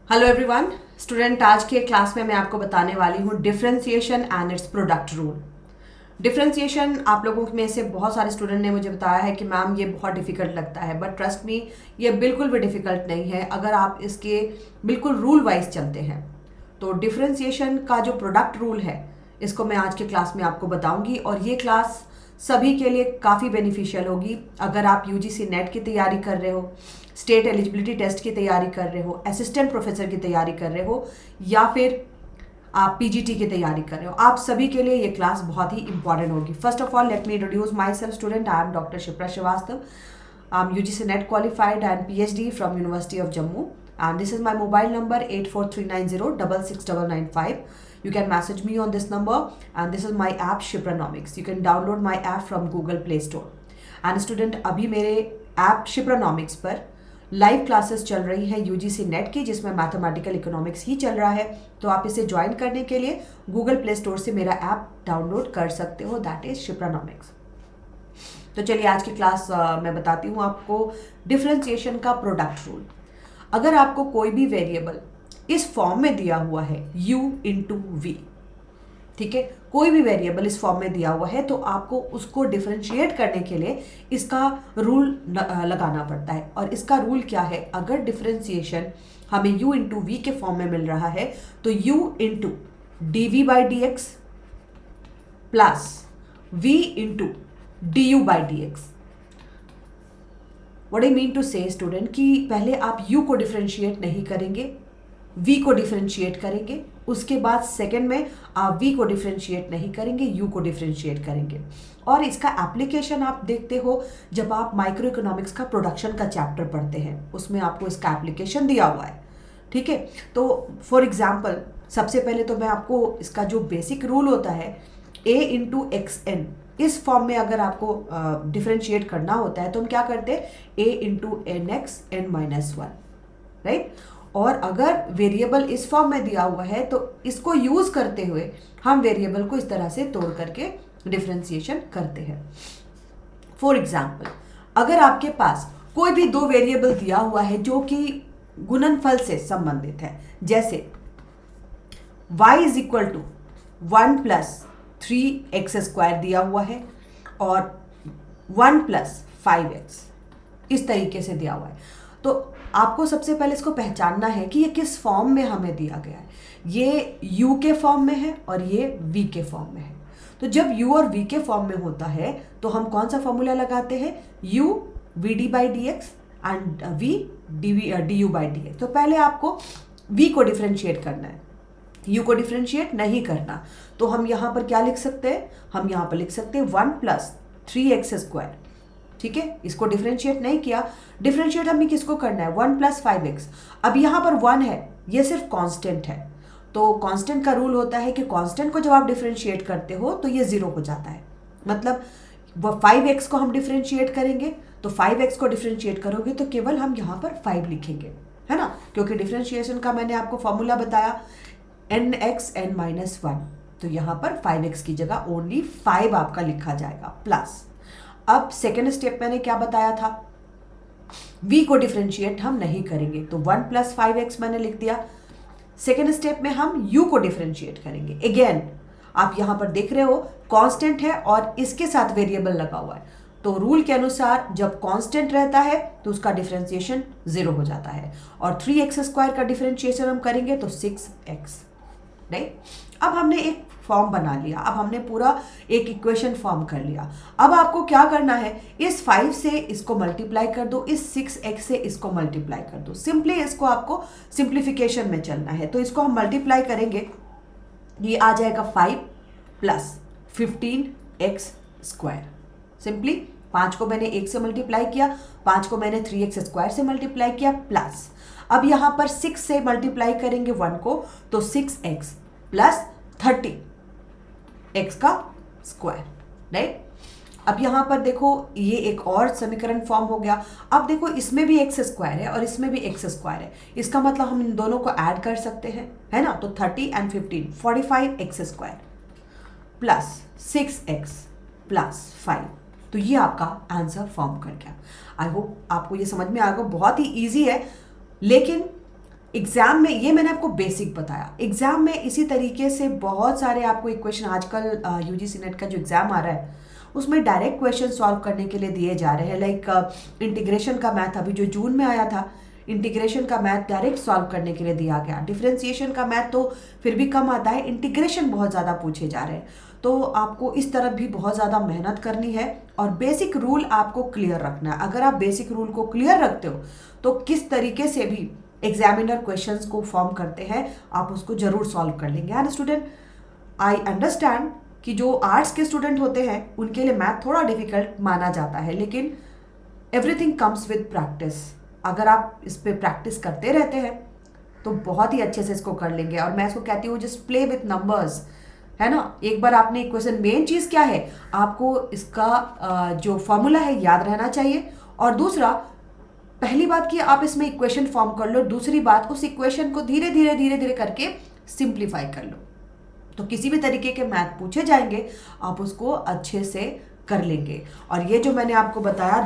Hello everyone student, आज के class में मैं आपको बताने वाली हूँ differentiation and it's product rule. Differentiation आप लोगों में से बहुत सारे स्टूडेंट ने मुझे बताया है कि मैम ये बहुत डिफिकल्ट लगता है, बट ट्रस्ट मी ये बिल्कुल भी डिफिकल्ट नहीं है अगर आप इसके बिल्कुल रूल वाइज चलते हैं। तो डिफरेंशिएशन का जो प्रोडक्ट रूल है इसको मैं आज के क्लास में आपको बताऊंगी और ये क्लास सभी के लिए काफ़ी बेनिफिशियल होगी। अगर आप यूजीसी नेट की तैयारी कर रहे हो, स्टेट एलिजिबिलिटी टेस्ट की तैयारी कर रहे हो, असिस्टेंट प्रोफेसर की तैयारी कर रहे हो या फिर आप पीजीटी की तैयारी कर रहे हो, आप सभी के लिए ये क्लास बहुत ही इंपॉर्टेंट होगी। First of all let me introduce myself student. I am doctor Shipra Srivastava. I am UGC NET qualified and PhD from university of Jammu and this is my mobile number 84390 66995. You can message me on this number and this is my app Shipranomics. You can download my app from Google Play Store. And student, अभी मेरे app Shipranomics पर live classes चल रही है UGC NET की, जिसमें mathematical economics ही चल रहा है। तो आप इसे ज्वाइन करने के लिए गूगल प्ले स्टोर से मेरा ऐप डाउनलोड कर सकते हो, दैट इज Shipranomics। तो चलिए आज की क्लास मैं बताती हूँ आपको डिफरेंशिएशन का प्रोडक्ट रूल। अगर आपको कोई भी वेरिएबल इस फॉर्म में दिया हुआ है u इंटू वी, ठीक है, कोई भी वेरिएबल इस फॉर्म में दिया हुआ है तो आपको उसको डिफरेंशिएट करने के लिए इसका रूल लगाना पड़ता है। और इसका रूल क्या है? अगर डिफरेंशिएशन हमें u इंटू वी के फॉर्म में मिल रहा है तो u into d v by d x plus v into d u by d x. What I mean to say student कि पहले आप u को डिफरेंशिएट नहीं करेंगे, v को डिफरेंशिएट करेंगे, उसके बाद सेकंड में आप v को डिफरेंशिएट नहीं करेंगे, u को डिफरेंशिएट करेंगे। और इसका एप्लीकेशन आप देखते हो जब आप माइक्रो इकोनॉमिक्स का प्रोडक्शन का चैप्टर पढ़ते हैं, उसमें आपको इसका एप्लीकेशन दिया हुआ है, ठीक है। तो फॉर एग्जाम्पल सबसे पहले तो मैं आपको इसका जो बेसिक रूल होता है a इंटू एक्स एन, इस फॉर्म में अगर आपको डिफरेंशिएट करना होता है तो हम क्या करते हैं a into n x n minus one, right. और अगर वेरिएबल इस फॉर्म में दिया हुआ है तो इसको यूज करते हुए हम वेरिएबल को इस तरह से तोड़ करके डिफरेंशिएशन करते हैं। फॉर एग्जाम्पल अगर आपके पास कोई भी दो वेरिएबल दिया हुआ है जो कि गुणनफल से संबंधित है, जैसे y is equal to 1 plus 3x square दिया हुआ है और 1 प्लस 5x इस तरीके से दिया हुआ है, तो आपको सबसे पहले इसको पहचानना है कि ये किस फॉर्म में हमें दिया गया है। ये u के फॉर्म में है और ये v के फॉर्म में है। तो जब u और v के फॉर्म में होता है तो हम कौन सा फॉर्मूला लगाते हैं? u vd by d x and v D u by d x. तो पहले आपको v को डिफरेंशिएट करना है, u को डिफरेंशिएट नहीं करना। तो हम यहाँ पर क्या लिख सकते हैं? हम यहाँ पर लिख सकते हैं 1 प्लस 3x स्क्वायर, ठीक है। इसको डिफरेंशिएट नहीं किया, डिफरेंशिएट हमें किसको करना है? 1 प्लस 5x। अब यहाँ पर 1 है, ये सिर्फ कांस्टेंट है, तो कांस्टेंट का रूल होता है कि कांस्टेंट को जब आप डिफरेंशिएट करते हो तो ये 0 हो जाता है। मतलब 5x को हम डिफरेंशिएट करेंगे तो 5x को डिफरेंशिएट करोगे तो केवल हम यहाँ पर 5 लिखेंगे, है ना, क्योंकि डिफरेंशिएशन का मैंने आपको फॉर्मूला बताया nx n माइनस 1, तो यहाँ पर 5x की जगह ओनली 5 आपका लिखा जाएगा प्लस। अब सेकेंड स्टेप मैंने क्या बताया था? v को डिफरेंशिएट हम नहीं करेंगे, तो 1 प्लस 5x मैंने लिख दिया। सेकेंड स्टेप में हम u को डिफरेंशिएट करेंगे। अगेन आप यहाँ पर देख रहे हो कांस्टेंट है और इसके साथ वेरिएबल लगा हुआ है, तो रूल के अनुसार जब कांस्टेंट रहता है तो उसका डिफरेंशिएशन 0 हो जाता है। और 3x स्क्वायर का डिफरेंशिएशन हम करेंगे तो 6x, राइट। अब हमने एक फॉर्म बना लिया, अब हमने पूरा एक इक्वेशन फॉर्म कर लिया। अब आपको क्या करना है? इस 5 से इसको मल्टीप्लाई कर दो, इस 6x से इसको मल्टीप्लाई कर दो। सिंपली इसको आपको सिंप्लीफिकेशन में चलना है, तो इसको हम मल्टीप्लाई करेंगे, ये आ जाएगा 5 प्लस 15x स्क्वायर। सिंपली 5 को मैंने 1 से मल्टीप्लाई किया, 5 को मैंने 3x स्क्वायर से मल्टीप्लाई किया प्लस, अब यहाँ पर 6 से मल्टीप्लाई करेंगे 1 को तो 6x प्लस 30x का स्क्वायर, राइट। अब यहाँ पर देखो ये एक और समीकरण फॉर्म हो गया। अब देखो इसमें भी x स्क्वायर है और इसमें भी x स्क्वायर है, इसका मतलब हम इन दोनों को ऐड कर सकते हैं, है ना। तो 30 and 15 45x square plus 6x plus 5, तो ये आपका आंसर फॉर्म कर गया। आई होप आपको ये समझ में आ गया, बहुत ही ईजी है। लेकिन एग्जाम में ये मैंने आपको बेसिक बताया, एग्जाम में इसी तरीके से बहुत सारे आपको इक्वेशन, आजकल यूजीसी नेट का जो एग्जाम आ रहा है उसमें डायरेक्ट क्वेश्चन सॉल्व करने के लिए दिए जा रहे हैं। लाइक इंटीग्रेशन का मैथ अभी जो जून में आया था, इंटीग्रेशन का मैथ डायरेक्ट सॉल्व करने के लिए दिया गया। डिफरेंशिएशन का मैथ तो फिर भी कम आता है, इंटीग्रेशन बहुत ज़्यादा पूछे जा रहे हैं। तो आपको इस तरफ भी बहुत ज़्यादा मेहनत करनी है और बेसिक रूल आपको क्लियर रखना है। अगर आप बेसिक रूल को क्लियर रखते हो तो किस तरीके से भी एग्जामिनर क्वेश्चंस को फॉर्म करते हैं आप उसको जरूर सॉल्व कर लेंगे। एंड स्टूडेंट, आई अंडरस्टैंड कि जो आर्ट्स के स्टूडेंट होते हैं उनके लिए मैथ थोड़ा डिफिकल्ट माना जाता है, लेकिन एवरीथिंग कम्स विद प्रैक्टिस। अगर आप इस पे प्रैक्टिस करते रहते हैं तो बहुत ही अच्छे से इसको कर लेंगे। और मैं इसको कहती हूँ जस्ट प्ले विथ नंबर्स, है ना। एक बार आपने इक्वेशन, मेन चीज़ क्या है, आपको इसका जो फॉर्मूला है याद रहना चाहिए। और दूसरा, पहली बात कि आप इसमें इक्वेशन फॉर्म कर लो, दूसरी बात उस इक्वेशन को धीरे धीरे धीरे धीरे करके सिंप्लीफाई कर लो। तो किसी भी तरीके के मैथ पूछे जाएंगे आप उसको अच्छे से कर लेंगे। और ये जो मैंने आपको बताया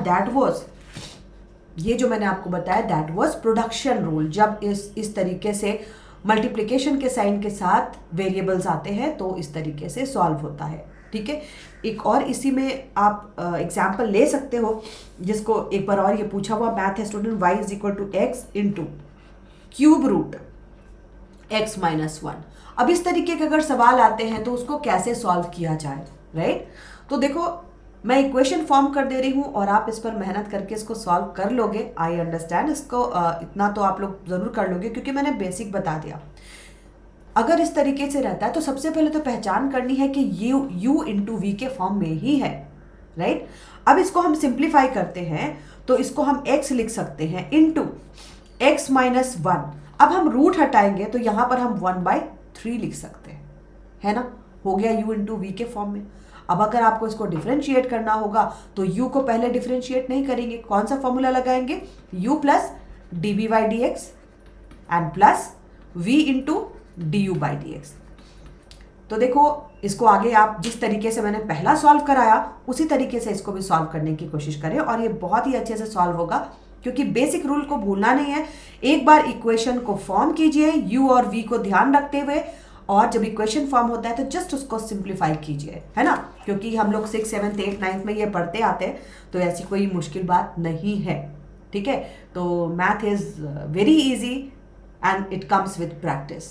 दैट वाज प्रोडक्शन रूल। जब इस तरीके से मल्टीप्लिकेशन के साइन के साथ वेरिएबल्स आते हैं तो इस तरीके से सॉल्व होता है, ठीक है। एक और इसी में आप एग्जाम्पल ले सकते हो, जिसको एक बार और ये पूछा हुआ मैथ है student, y is equal to x into cube root x minus 1। अब इस तरीके के अगर सवाल आते हैं तो उसको कैसे सॉल्व किया जाए, राइट। तो देखो, मैं इक्वेशन फॉर्म कर दे रही हूँ और आप इस पर मेहनत करके इसको सॉल्व कर लोगे। आई अंडरस्टैंड, इसको इतना तो आप लोग ज़रूर कर लोगे क्योंकि मैंने बेसिक बता दिया। अगर इस तरीके से रहता है तो सबसे पहले तो पहचान करनी है कि u इंटू वी के फॉर्म में ही है, राइट। अब इसको हम सिंप्लीफाई करते हैं तो इसको हम x लिख सकते हैं इंटू x माइनस 1। अब हम रूट हटाएंगे तो यहाँ पर हम 1/3 लिख सकते हैं, है ना। हो गया u इंटू वी के फॉर्म में। अब अगर आपको इसको डिफरेंशिएट करना होगा तो u को पहले डिफरेंशिएट नहीं करेंगे, कौन सा फॉर्मूला लगाएंगे, u plus dv/dx and plus v into du/dx। तो देखो, इसको आगे आप जिस तरीके से मैंने पहला सॉल्व कराया उसी तरीके से इसको भी सॉल्व करने की कोशिश करें और ये बहुत ही अच्छे से सॉल्व होगा क्योंकि बेसिक रूल को भूलना नहीं है। एक बार इक्वेशन को फॉर्म कीजिए u और v को ध्यान रखते हुए, और जब इक्वेशन फॉर्म होता है तो जस्ट उसको सिंप्लीफाई कीजिए, है ना। क्योंकि हम लोग 6, 7, 8, 9 में ये पढ़ते आते हैं तो ऐसी कोई मुश्किल बात नहीं है, ठीक है। तो math is very easy and it comes with practice.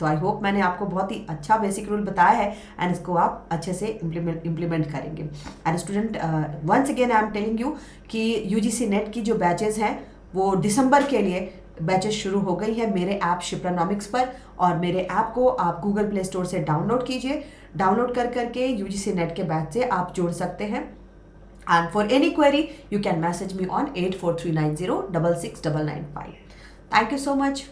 तो आई होप मैंने आपको बहुत ही अच्छा बेसिक रूल बताया है एंड इसको आप अच्छे से इम्प्लीमेंट करेंगे। And student, once again I am telling you कि यूजीसी नेट की जो बैचेस हैं वो दिसंबर के लिए बैचेस शुरू हो गई है मेरे ऐप शिप्रानॉमिक्स पर। और मेरे ऐप को आप गूगल प्ले स्टोर से डाउनलोड कीजिए। डाउनलोड कर करके यूजीसी नेट के बैच से आप जुड़ सकते हैं। And for any query you can message me on 8439066995। Thank you so much.